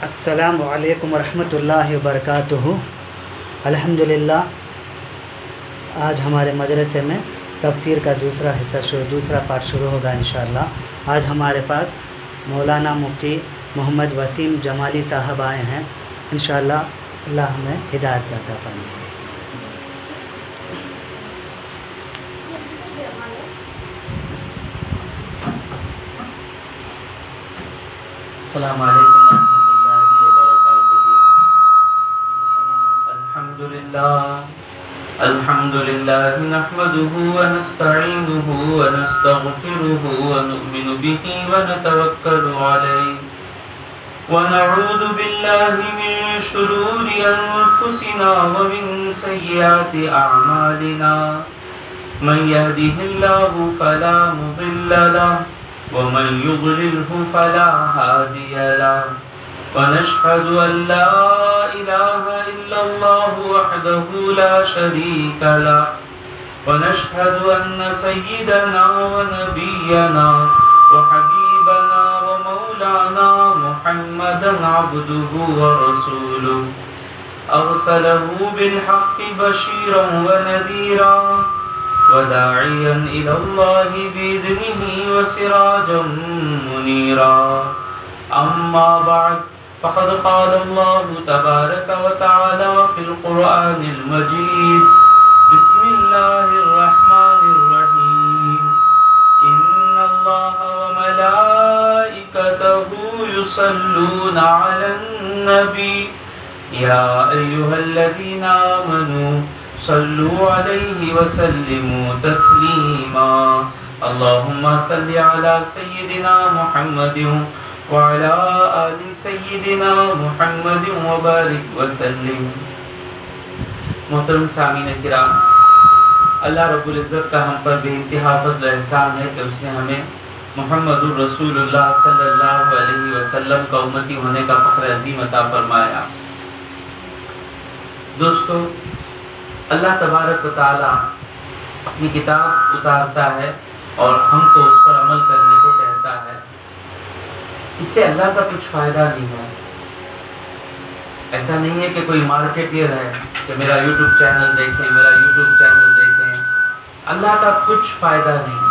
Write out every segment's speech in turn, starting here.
السلام علیکم ورحمۃ اللہ وبرکاتہ۔ الحمدللہ، آج ہمارے مدرسے میں تفسیر کا دوسرا پارٹ شروع ہوگا انشاءاللہ۔ آج ہمارے پاس مولانا مفتی محمد وسیم جمالی صاحب آئے ہیں، انشاءاللہ اللہ ہمیں ہدایت عطا فرمائے۔ السلام علیکم ورحمۃ اللہ وبرکاتہ۔ الحمد للہ نحمده ونستعینه ونستغفره ونؤمن به ونتوکل علیہ ونعوذ باللہ من شرور انفسنا ومن سیئات اعمالنا، من يهده الله فلا مضل له ومن يضلله فلا هادي له، ونشهد أن لا إله إلا الله وحده لا شريك له، ونشهد أن سيدنا ونبينا وحبيبنا ومولانا محمدا عبده ورسوله، أرسله بالحق بشيرا ونذيرا وداعيا إلى الله بإذنه وسراجا منيرا، أما بعد فقد قال الله تبارك وتعالى في القرآن المجيد: بسم الله الرحمن الرحيم، إن الله وملائكته يصلون على النبي يا أيها الذين آمنوا صلوا علیہ وسلموا تسلیما، اللہم صل علی سیدنا محمد وعلی آل سیدنا محمد وبارک وسلم۔ محترم سامعین کرام، اللہ رب العزت کا ہم پر بے انتہا فضل و احسان ہے کہ اس نے ہمیں محمد الرسول اللہ صلی اللہ علیہ وسلم کا امتی ہونے کا فخر عظیم عطا فرمایا۔ دوستو، اللہ تبارک و تعالی اپنی کتاب اتارتا ہے اور ہم کو اس پر عمل کرنے کو کہتا ہے۔ اس سے اللہ کا کچھ فائدہ نہیں ہے۔ ایسا نہیں ہے کہ کوئی مارکیٹر ہے کہ میرا یوٹیوب چینل دیکھیں، میرا یوٹیوب چینل دیکھیں۔ اللہ کا کچھ فائدہ نہیں۔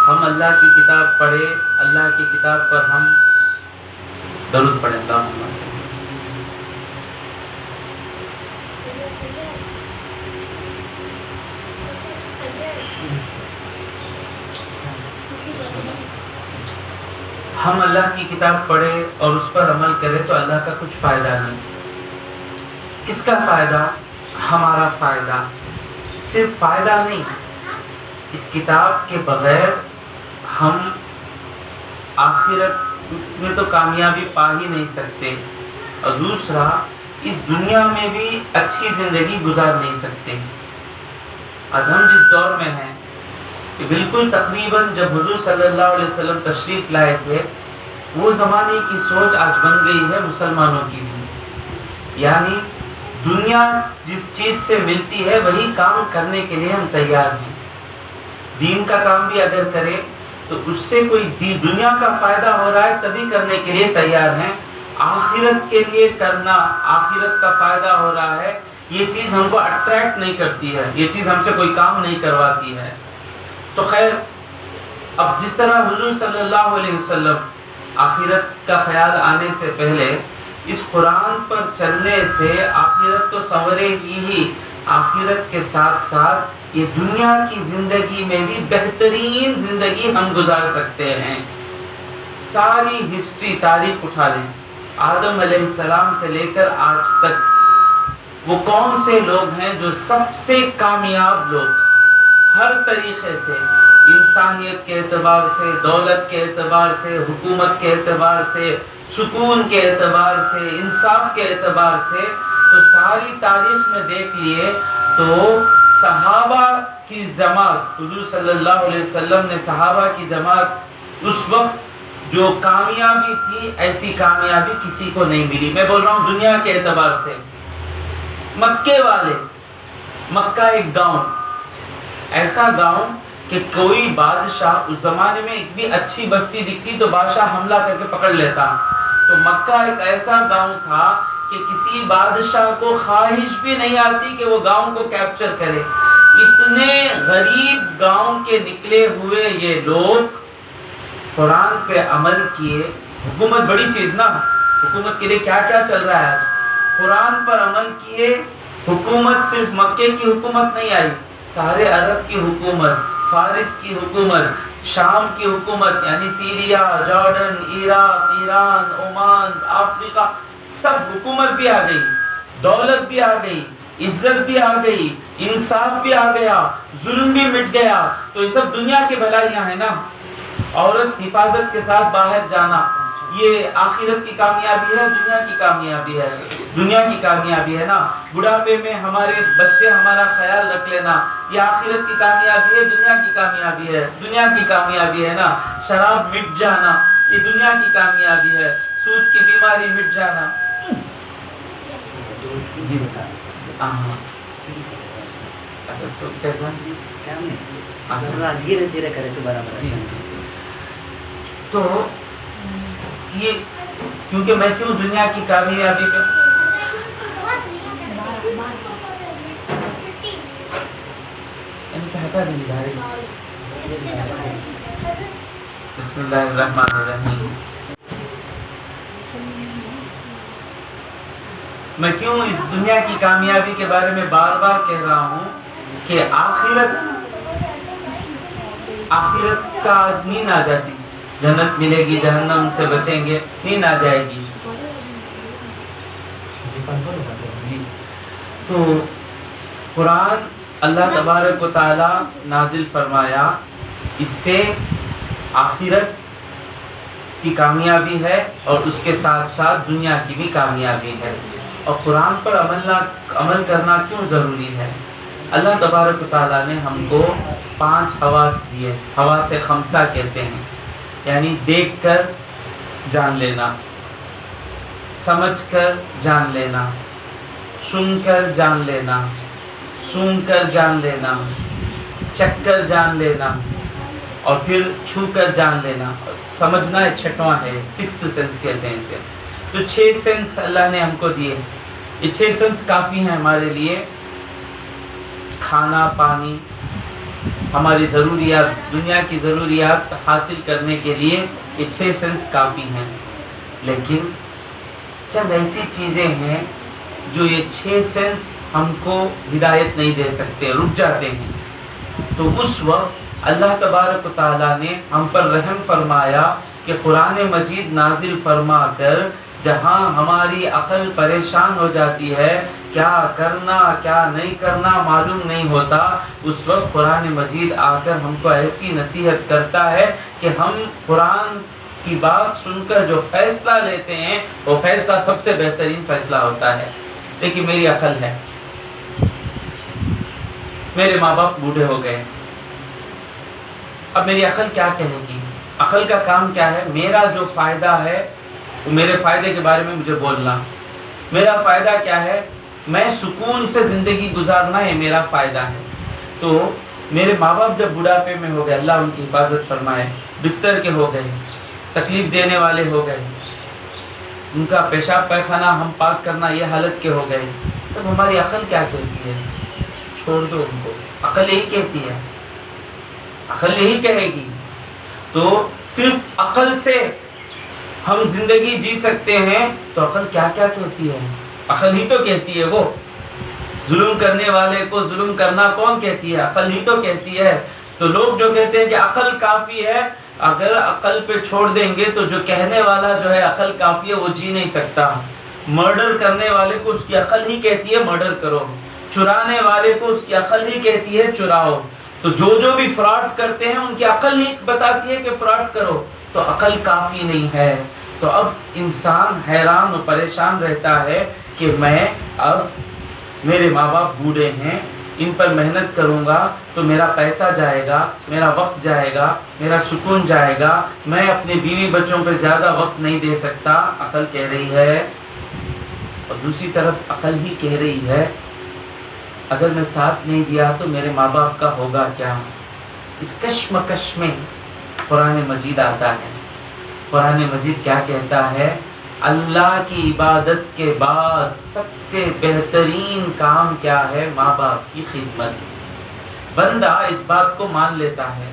ہم اللہ کی کتاب پڑھیں، اللہ کی کتاب پر ہم درود پڑھیں۔ اللہم صل۔ ہم اللہ کی کتاب پڑھیں اور اس پر عمل کریں تو اللہ کا کچھ فائدہ نہیں۔ کس کا فائدہ؟ ہمارا فائدہ۔ صرف فائدہ نہیں، اس کتاب کے بغیر ہم آخرت میں تو کامیابی پا ہی نہیں سکتے، اور دوسرا اس دنیا میں بھی اچھی زندگی گزار نہیں سکتے۔ آج ہم جس دور میں ہیں کہ بالکل تقریباً جب حضور صلی اللہ علیہ وسلم تشریف لائے تھے، وہ زمانے کی سوچ آج بن گئی ہے مسلمانوں کی بھی، یعنی دنیا جس چیز سے ملتی ہے وہی کام کرنے کے لیے ہم تیار ہیں۔ دین کا کام بھی اگر کرے تو اس سے کوئی دنیا کا فائدہ ہو رہا ہے تبھی کرنے کے لیے تیار ہیں۔ آخرت کے لیے کرنا، آخرت کا فائدہ ہو رہا ہے، یہ چیز ہم کو اٹریکٹ نہیں کرتی ہے، یہ چیز ہم سے کوئی کام نہیں کرواتی ہے۔ تو خیر، اب جس طرح حضور صلی اللہ علیہ وسلم آخرت کا خیال آنے سے پہلے اس قرآن پر چلنے سے آخرت تو سنورے گی ہی، آخرت کے ساتھ ساتھ یہ دنیا کی زندگی میں بھی بہترین زندگی ہم گزار سکتے ہیں۔ ساری ہسٹری، تاریخ اٹھا لیں، آدم علیہ السلام سے لے کر آج تک وہ کون سے لوگ ہیں جو سب سے کامیاب لوگ، ہر طریقے سے، انسانیت کے اعتبار سے، دولت کے اعتبار سے، حکومت کے اعتبار سے، سکون کے اعتبار سے، انصاف کے اعتبار سے، تو ساری تاریخ میں دیکھ لیے تو صحابہ کی جماعت، حضور صلی اللہ علیہ وسلم نے صحابہ کی جماعت اس وقت جو کامیابی تھی، ایسی کامیابی کسی کو نہیں ملی۔ میں بول رہا ہوں دنیا کے اعتبار سے۔ مکے والے، مکہ ایک گاؤں، ایسا گاؤں کہ کوئی بادشاہ، اس زمانے میں ایک بھی اچھی بستی دکھتی تو بادشاہ حملہ کر کے پکڑ لیتا، تو مکہ ایک ایسا گاؤں تھا کہ کسی بادشاہ کو خواہش بھی نہیں آتی کہ وہ گاؤں کو کیپچر کرے. اتنے غریب گاؤں کے نکلے ہوئے یہ لوگ قرآن پہ عمل کیے. حکومت بڑی چیز نا, حکومت کے لیے کیا کیا چل رہا ہے آج. قرآن پر عمل کیے. حکومت صرف مکے کی حکومت نہیں آئی, سارے عرب کی حکومت, فارس کی حکومت, شام کی حکومت یعنی سیریا, جارڈن, عراق, ایران, عمان, افریقہ, سب حکومت بھی آ گئی, دولت بھی آ گئی, عزت بھی آ گئی, انصاف بھی آ گیا, ظلم بھی مٹ گیا. تو یہ سب دنیا کی بھلائیاں ہیں نا. عورت حفاظت کے ساتھ باہر جانا, یہ آخرت کی کامیابی ہے, دنیا کی کامیابی ہے. دنیا کی کامیابی ہے نا. بڑھاپے میں ہمارے بچے ہمارا خیال رکھ لینا, یہ آخرت کی کامیابی ہے, دنیا کی کامیابی ہے. دنیا کی کامیابی ہے نا. شراب مٹ جانا, یہ دنیا کی کامیابی ہے. سود کی بیماری مٹ جانا. جی ہاں اچھا تو کیسا دھیرے دھیرے کرے تو برابر. جی تو یہ کیونکہ میں کیوں دنیا کی کامیابی پہ بسم اللہ الرحمن الرحیم. میں کیوں اس دنیا کی کامیابی کے بارے میں بار بار کہہ رہا ہوں کہ آخرت کا آج نیند آ جاتی, جنت ملے گی, جہنم سے بچیں گے, نیند آ جائے گی. جی تو قرآن اللہ تبارک و تعالی نازل فرمایا, اس سے آخرت کی کامیابی ہے اور اس کے ساتھ ساتھ دنیا کی بھی کامیابی ہے. اور قرآن پر عمل کرنا کیوں ضروری ہے؟ اللہ تبارک و تعالیٰ نے ہم کو 5 حواس دیے, حواس خمسہ کہتے ہیں, یعنی دیکھ کر جان لینا, سمجھ کر جان لینا, سن کر جان لینا, سونگھ کر جان لینا, چکھ کر جان لینا, اور پھر چھو کر جان لینا. سمجھنا ایک چھٹواں ہے, 6th سینس کہتے ہیں اسے. تو 6 سینس اللہ نے ہم کو دیے. یہ 6 سینس کافی ہیں ہمارے لیے. کھانا, پانی, ہماری ضروریات, دنیا کی ضروریات حاصل کرنے کے لیے یہ 6 سینس کافی ہیں. لیکن چند ایسی چیزیں ہیں جو یہ 6 سینس ہم کو ہدایت نہیں دے سکتے, رک جاتے ہیں. تو اس وقت اللہ تبارک و تعالیٰ نے ہم پر رحم فرمایا کہ قرآن مجید نازل فرما کر جہاں ہماری عقل پریشان ہو جاتی ہے, کیا کرنا کیا نہیں کرنا معلوم نہیں ہوتا, اس وقت قرآن مجید آ کر ہم کو ایسی نصیحت کرتا ہے کہ ہم قرآن کی بات سن کر جو فیصلہ لیتے ہیں وہ فیصلہ سب سے بہترین فیصلہ ہوتا ہے. دیکھیے میری عقل ہے, میرے ماں باپ بوڑھے ہو گئے, اب میری عقل کیا کہے گی؟ عقل کا کام کیا ہے؟ میرا جو فائدہ ہے وہ میرے فائدے کے بارے میں مجھے بولنا. میرا فائدہ کیا ہے؟ میں سکون سے زندگی گزارنا, یہ میرا فائدہ ہے. تو میرے ماں باپ جب بڑھاپے میں ہو گئے, اللہ ان کی حفاظت فرمائے, بستر کے ہو گئے, تکلیف دینے والے ہو گئے, ان کا پیشاب پیخانہ ہم پاک کرنا یہ حالت کے ہو گئے, تب ہماری عقل کیا کہتی ہے؟ چھوڑ دو ان کو. عقل یہی کہتی ہے, عقل یہی کہے گی. تو صرف عقل سے ہم زندگی جی سکتے ہیں, تو عقل کیا کیا کہتی ہے؟ عقل ہی تو کہتی ہے. وہ ظلم کرنے والے کو ظلم کرنا کون کہتی ہے؟ عقل ہی تو کہتی ہے. تو لوگ جو کہتے ہیں کہ عقل کافی ہے, اگر عقل پہ چھوڑ دیں گے تو جو کہنے والا جو ہے عقل کافی ہے وہ جی نہیں سکتا. مرڈر کرنے والے کو اس کی عقل ہی کہتی ہے مرڈر کرو, چرانے والے کو اس کی عقل ہی کہتی ہے چراؤ. تو جو بھی فراڈ کرتے ہیں ان کی عقل ہی بتاتی ہے کہ فراڈ کرو, تو عقل کافی نہیں ہے. تو اب انسان حیران و پریشان رہتا ہے کہ میں اب میرے ماں باپ بوڑھے ہیں, ان پر محنت کروں گا تو میرا پیسہ جائے گا, میرا وقت جائے گا, میرا سکون جائے گا, میں اپنے بیوی بچوں پہ زیادہ وقت نہیں دے سکتا. عقل کہہ رہی ہے. اور دوسری طرف عقل ہی کہہ رہی ہے اگر میں ساتھ نہیں دیا تو میرے ماں باپ کا ہوگا کیا. اس کشمکش میں قرآن مجید آتا ہے. قرآن مجید کیا کہتا ہے؟ اللہ کی عبادت کے بعد سب سے بہترین کام کیا ہے؟ ماں باپ کی خدمت۔ بندہ اس بات کو مان لیتا ہے۔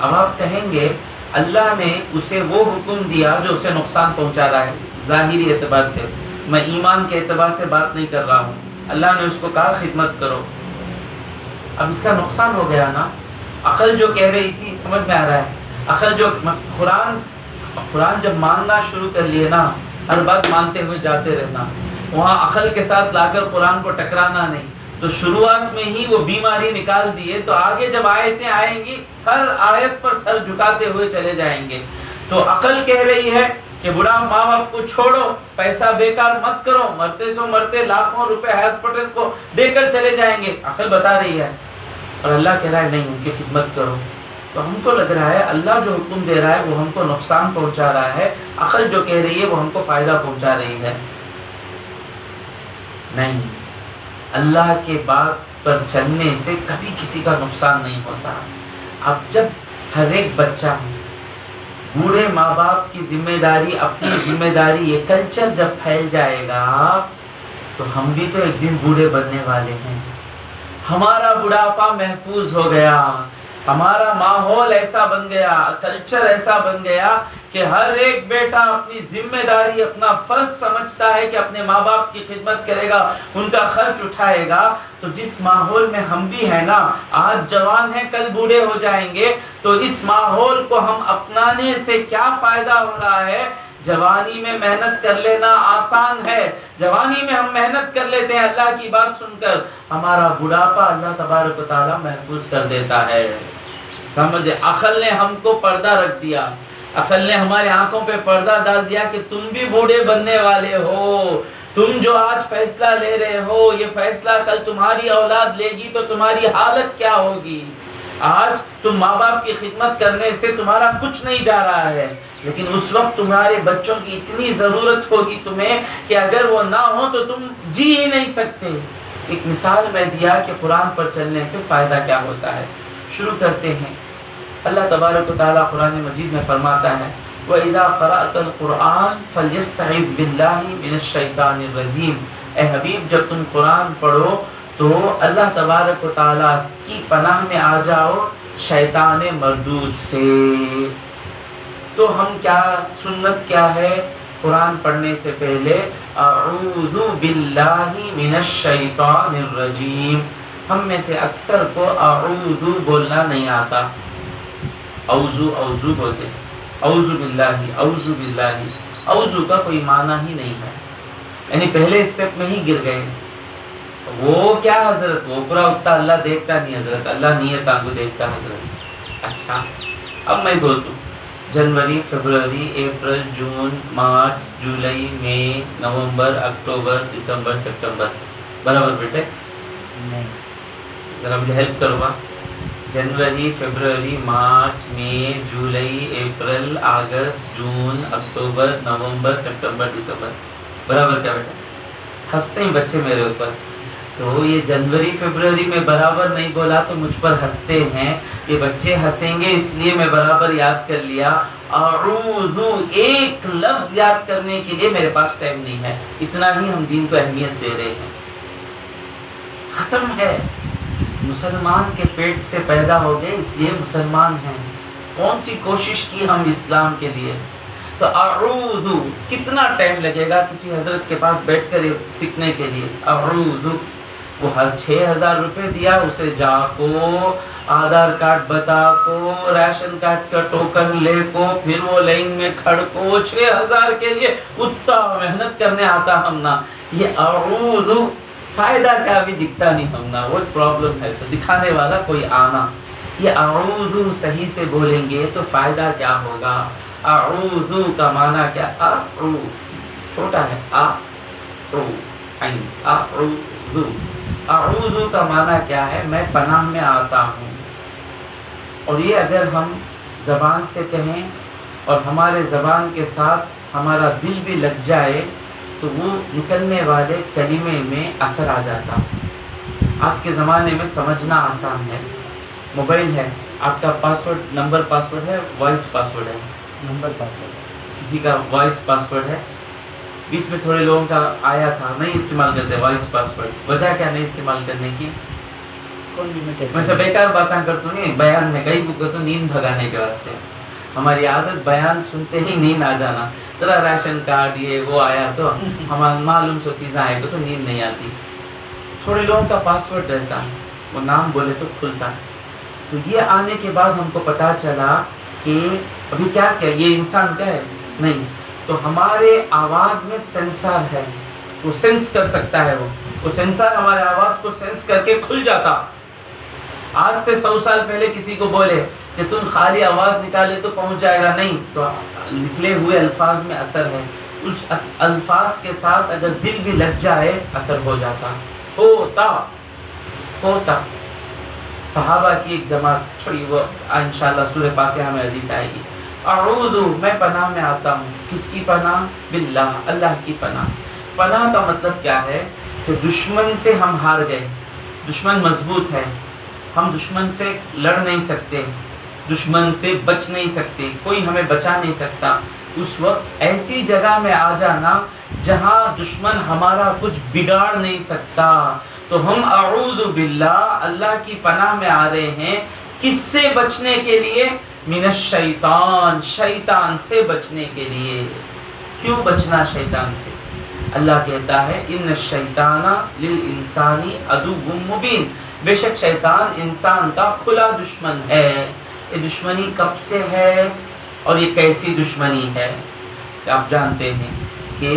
اب آپ کہیں گے اللہ نے اسے وہ حکم دیا جو اسے نقصان پہنچا رہا ہے، ظاہری اعتبار سے، میں ایمان کے اعتبار سے بات نہیں کر رہا ہوں۔ اللہ نے اس کو کہا خدمت کرو، اب اس کا نقصان ہو گیا نا۔ عقل جو کہہ رہی تھی، سمجھ میں آ رہا ہے؟ عقل جو قرآن جب ماننا شروع کر لیے نا، ہر بات مانتے ہوئے جاتے رہنا، وہاں عقل کے ساتھ لا کر قرآن کو ٹکرانا نہیں، تو شروعات میں ہی وہ بیماری نکال دیے، تو آگے جب آیتیں آئیں گی ہر آیت پر سر جھکاتے ہوئے چلے جائیں گے۔ تو عقل کہہ رہی ہے کہ بڑا ماں باپ کو چھوڑو، پیسہ بیکار مت کرو، مرتے سو مرتے لاکھوں روپے ہاسپٹل کو دے کر چلے جائیں گے، عقل بتا رہی ہے، اور اللہ کہہ رہا ہے نہیں، ان کی خدمت کرو۔ تو ہم کو لگ رہا ہے اللہ جو حکم دے رہا ہے وہ ہم کو نقصان پہنچا رہا ہے، عقل جو کہہ رہی ہے وہ ہم کو فائدہ پہنچا رہی ہے۔ نہیں، اللہ کے بات پر چلنے سے کبھی کسی کا نقصان نہیں ہوتا۔ اب جب ہر ایک بچہ، بوڑھے ماں باپ کی ذمہ داری، اپنی ذمہ داری، یہ کلچر جب پھیل جائے گا تو ہم بھی تو ایک دن بوڑھے بننے والے ہیں۔ ہمارا بڑھاپا محفوظ ہو گیا، ہمارا ماحول ایسا بن گیا، کلچر ایسا بن گیا کہ ہر ایک بیٹا اپنی ذمہ داری، اپنا فرض سمجھتا ہے کہ اپنے ماں باپ کی خدمت کرے گا، ان کا خرچ اٹھائے گا۔ تو جس ماحول میں ہم بھی ہیں نا، آج جوان ہیں کل بوڑھے ہو جائیں گے، تو اس ماحول کو ہم اپنانے سے کیا فائدہ ہو رہا ہے؟ جوانی میں محنت کر لینا آسان ہے، جوانی میں ہم محنت کر لیتے ہیں اللہ کی بات سن کر، ہمارا بڑھاپا اللہ تبارک و تعالیٰ محفوظ کر دیتا ہے۔ سمجھے؟ عقل نے ہم کو پردہ رکھ دیا، عقل نے ہمارے آنکھوں پہ پردہ ڈال دیا کہ تم بھی بوڑھے بننے والے ہو، تم جو آج فیصلہ لے رہے ہو، یہ فیصلہ کل تمہاری اولاد لے گی تو تمہاری حالت کیا ہوگی۔ آج تم ماں باپ کی خدمت کرنے سے تمہارا کچھ نہیں جا رہا ہے، لیکن اس وقت تمہارے بچوں کی اتنی ضرورت ہوگی تمہیں کہ اگر وہ نہ ہو تو تم جی ہی نہیں سکتے۔ ایک مثال میں دیا کہ قرآن پر چلنے سے فائدہ کیا ہوتا ہے۔ شروع کرتے ہیں۔ اللہ تبارک و تعالیٰ قرآن مجید میں فرماتا ہے وَإِذَا قَرَأْتَ الْقُرْآنَ فَلْيَسْتَعِذْ بِاللَّهِ مِنَ الشَّيْطَانِ الرَّجِيمِ۔ اے حبیب جب تم قرآن پڑھو تو اللہ تبارک و تعالیٰ کی پناہ میں آ جاؤ شیطان مردود سے۔ تو ہم کیا، سنت کیا ہے قرآن پڑھنے سے پہلے؟ اعوذ باللہ من الشیطان الرجیم۔ ہم میں سے اکثر کو اعوذ بولنا نہیں آتا، اوذو بولتے، اعوذ باللہ، اعوذ باللہ، اعوذ کا کوئی معنی ہی نہیں ہے، یعنی پہلے اسٹیپ میں ہی گر گئے۔ وہ کیا حضرت، وہ پورا اٹھتا اللہ دیکھتا نہیں حضرت، اللہ نیتاں کو دیکھتا حضرت۔ اچھا اب میں بولتا ہوں جنوری، فروری، اپریل، جون، مارچ، جولائی، مئی، نومبر، اکتوبر، دسمبر، سپٹمبر، برابر بیٹے؟ نہیں، ذرا مجھے ہیلپ کرو گا۔ جنوری، فروری، مارچ، مئی، جولائی، اپریل، اگست، جون، اکتوبر، نومبر، سپٹمبر، دسمبر، برابر کیا بیٹا؟ ہنستے ہیں بچے میرے اوپر، تو یہ جنوری فروری میں برابر نہیں بولا تو مجھ پر ہنستے ہیں، یہ بچے ہنسیں گے اس لیے میں برابر یاد کر لیا۔ اعوذ، ایک لفظ یاد کرنے کے لیے میرے پاس ٹائم نہیں ہے، اتنا ہی ہم دین کو اہمیت دے رہے ہیں، ختم ہے۔ مسلمان کے پیٹ سے پیدا ہو گئے اس لیے مسلمان ہیں، کون سی کوشش کی ہم اسلام کے لیے؟ تو اعوذ کتنا ٹائم لگے گا کسی حضرت کے پاس بیٹھ کر سیکھنے کے لیے؟ اعوذ، وہ ہر 6,000 روپے دیا، اسے جا کو آدھار کارڈ بتا کو، ریشن کارڈ کا ٹوکن لے کو، پھر وہ لائن میں کھڑ کو، 6,000 کے لیے اتنا محنت کرنے آتا ہم نا۔ یہ اعوذ فائدہ کیا بھی دکھتا نہیں ہم نا، وہ پرابلم ہے، سو دکھانے والا کوئی آنا۔ یہ اعوذ صحیح سے بولیں گے تو فائدہ کیا ہوگا؟ اعوذ کا معنی کیا؟ چھوٹا ہے، اعوذ، اعوذ کا معنی کیا ہے؟ میں پناہ میں آتا ہوں۔ اور یہ اگر ہم زبان سے کہیں اور ہمارے زبان کے ساتھ ہمارا دل بھی لگ جائے تو وہ نکلنے والے کلمے میں اثر آ جاتا۔ آج کے زمانے میں سمجھنا آسان ہے، موبائل ہے، آپ کا پاسورڈ نمبر پاسورڈ ہے، وائس پاسورڈ ہے، نمبر پاسورڈ، کسی کا وائس پاسورڈ ہے، بیچ میں تھوڑے لوگوں کا آیا تھا نہیں استعمال کرتے وائس پاسورڈ. وجہ کیا نہیں استعمال کرنے کی؟ میں سے بیکار باتیں کرتا نہیں, بیان میں کئی کو کرتا نیند بھگانے کے واسطے. ہماری عادت بیان سنتے ہی نیند آ جانا. ذرا ریشن کارڈ یہ وہ آیا تو ہمارا معلوم سو چیزیں آئے تو نیند نہیں آتی. تھوڑے لوگوں کا پاسورڈ رہتا ہے, وہ نام بولے تو کھلتا ہے. تو یہ آنے کے بعد ہم کو پتا چلا کہ ابھی کیا یہ انسان کیا ہے نہیں, تو ہمارے آواز میں سینسر ہے, وہ سینس کر سکتا ہے. وہ سینسر ہمارے آواز کو سینس کر کے کھل جاتا. آج سے 100 سال پہلے کسی کو بولے کہ تم خالی آواز نکالے تو پہنچ جائے گا, نہیں, تو نکلے ہوئے الفاظ میں اثر ہے. اس الفاظ کے ساتھ اگر دل بھی لگ جائے اثر ہو جاتا, ہوتا. صحابہ کی ایک جماعت چھوڑی, وہ انشاءاللہ سورہ فاتحہ میں حدیث آئے گی. اعوذ, میں پناہ میں آتا ہوں. کس کی پناہ؟ باللہ, اللہ کی پناہ. پناہ کا مطلب کیا ہے کہ دشمن سے ہم ہار گئے, دشمن مضبوط ہے, ہم دشمن سے لڑ نہیں سکتے, دشمن سے بچ نہیں سکتے, کوئی ہمیں بچا نہیں سکتا. اس وقت ایسی جگہ میں آ جانا جہاں دشمن ہمارا کچھ بگاڑ نہیں سکتا, تو ہم اعوذ باللہ, اللہ کی پناہ میں آ رہے ہیں. کس سے بچنے کے لیے؟ من الشیطان, شیطان سے بچنے کے لیے. کیوں بچنا شیطان سے؟ اللہ کہتا ہے ان الشیطان للانسان عدو مبین, بے شک شیطان انسان کا کھلا دشمن ہے. یہ دشمنی کب سے ہے اور یہ کیسی دشمنی ہے؟ آپ جانتے ہیں کہ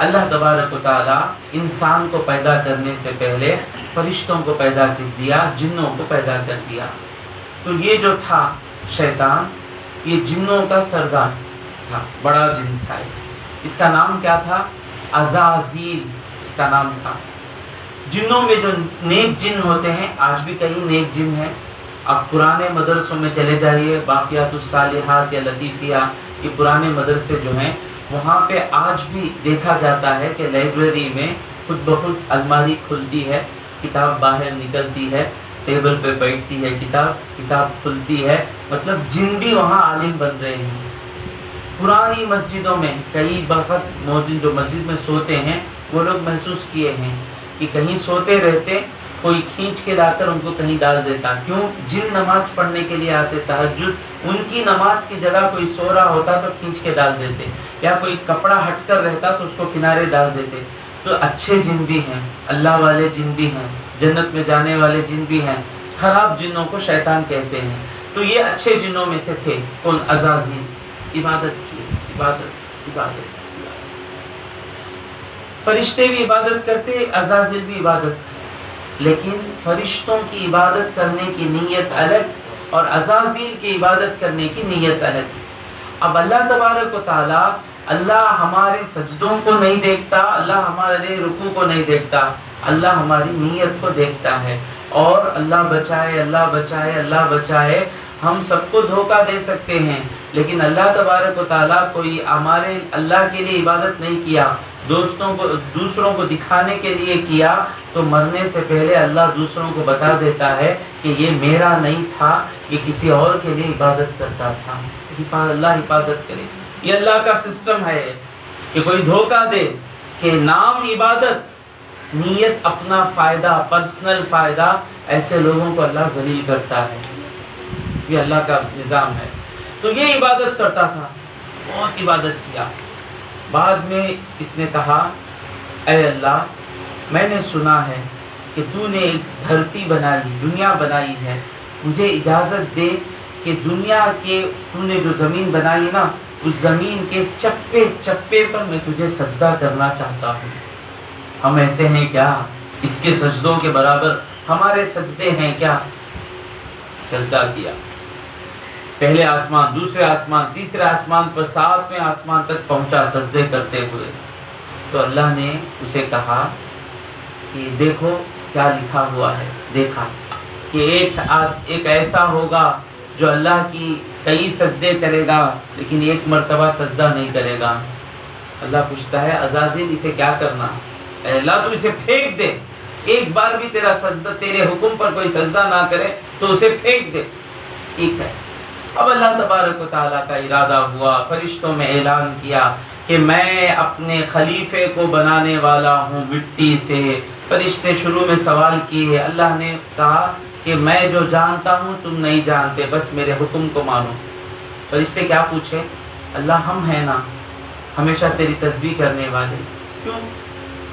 اللہ تبارک و تعالی انسان کو پیدا کرنے سے پہلے فرشتوں کو پیدا کر دیا, جنوں کو پیدا کر دیا. تو یہ جو تھا شیطان, یہ جنوں کا سردار تھا, بڑا جن تھا. اس کا نام کیا تھا؟ عزازیل اس کا نام تھا. جنوں میں جو نیک جن ہوتے ہیں, آج بھی کئی نیک جن ہیں. آپ پرانے مدرسوں میں چلے جائیے, باقیات الصالحات یا لطیفیہ, یہ پرانے مدرسے جو ہیں وہاں پہ آج بھی دیکھا جاتا ہے کہ لائبریری میں خود بخود الماری کھلتی ہے, کتاب باہر نکلتی ہے, ٹیبل پہ بیٹھتی ہے کتاب کھلتی ہے. مطلب جن بھی وہاں عالم بن رہے ہیں. پرانی مسجدوں میں کئی وقت موجود جو مسجد میں سوتے ہیں وہ لوگ محسوس کیے ہیں کہ کہیں سوتے رہتے, کوئی کھینچ کے لا کر ان کو کہیں ڈال دیتا. کیوں؟ جن نماز پڑھنے کے لیے آتے تہجد, ان کی نماز کی جگہ کوئی سو رہا ہوتا تو کھینچ کے ڈال دیتے, یا کوئی کپڑا ہٹ کر رہتا تو اس کو کنارے ڈال دیتے. تو اچھے جن بھی ہیں, اللہ والے جن بھی ہیں, جنت میں جانے والے جن بھی ہیں. خراب جنوں کو شیطان کہتے ہیں. تو یہ اچھے جنوں میں سے تھے. کون؟ عزازیل. عبادت کی, عبادت. فرشتے بھی عبادت کرتے, عزازیل بھی عبادت. لیکن فرشتوں کی عبادت کرنے کی نیت الگ اور عزازیل کی عبادت کرنے کی نیت الگ. اب اللہ تبارک و تعالی, اللہ ہمارے سجدوں کو نہیں دیکھتا, اللہ ہمارے رکوع کو نہیں دیکھتا, اللہ ہماری نیت کو دیکھتا ہے. اور اللہ بچائے, اللہ بچائے, اللہ بچائے, ہم سب کو دھوکہ دے سکتے ہیں, لیکن اللہ تبارک و تعالیٰ کوئی ہمارے اللہ کے لیے عبادت نہیں کیا, دوسروں کو دکھانے کے لیے کیا, تو مرنے سے پہلے اللہ دوسروں کو بتا دیتا ہے کہ یہ میرا نہیں تھا, یہ کسی اور کے لیے عبادت کرتا تھا. اللہ حفاظت کرے. یہ اللہ کا سسٹم ہے کہ کوئی دھوکہ دے کہ نام عبادت, نیت اپنا فائدہ, پرسنل فائدہ, ایسے لوگوں کو اللہ ذلیل کرتا ہے. یہ اللہ کا نظام ہے. تو یہ عبادت کرتا تھا, بہت عبادت کیا. بعد میں اس نے کہا, اے اللہ, میں نے سنا ہے کہ تو نے ایک دھرتی بنائی, دنیا بنائی ہے, مجھے اجازت دے کہ دنیا کے تو نے جو زمین بنائی نا, اس زمین کے چپے چپے پر میں تجھے سجدہ کرنا چاہتا ہوں. ہم ایسے ہیں کیا؟ اس کے سجدوں کے برابر ہمارے سجدے ہیں کیا؟ سجدہ کیا. پہلے آسمان, دوسرے آسمان, تیسرے آسمان پر, 7ویں آسمان تک پہنچا سجدے کرتے ہوئے. تو اللہ نے اسے کہا کہ دیکھو کیا لکھا ہوا ہے. دیکھا کہ ایک ایسا ہوگا جو اللہ کی کئی سجدے کرے گا لیکن ایک مرتبہ سجدہ نہیں کرے گا. اللہ پوچھتا ہے, عزازیل اسے کیا کرنا؟ اے اللہ, تو اسے پھینک دے. ایک بار بھی تیرا سجدہ, تیرے حکم پر کوئی سجدہ نہ کرے تو اسے پھینک دے. ٹھیک ہے. اب اللہ تبارک و تعالیٰ کا ارادہ ہوا, فرشتوں میں اعلان کیا کہ میں اپنے خلیفے کو بنانے والا ہوں مٹی سے۔ فرشتے شروع میں سوال کیے، اللہ نے کہا کہ میں جو جانتا ہوں تم نہیں جانتے، بس میرے حکم کو مانو۔ فرشتے کیا پوچھے؟ اللہ ہم ہیں نا ہمیشہ تیری تسبیح کرنے والے، کیوں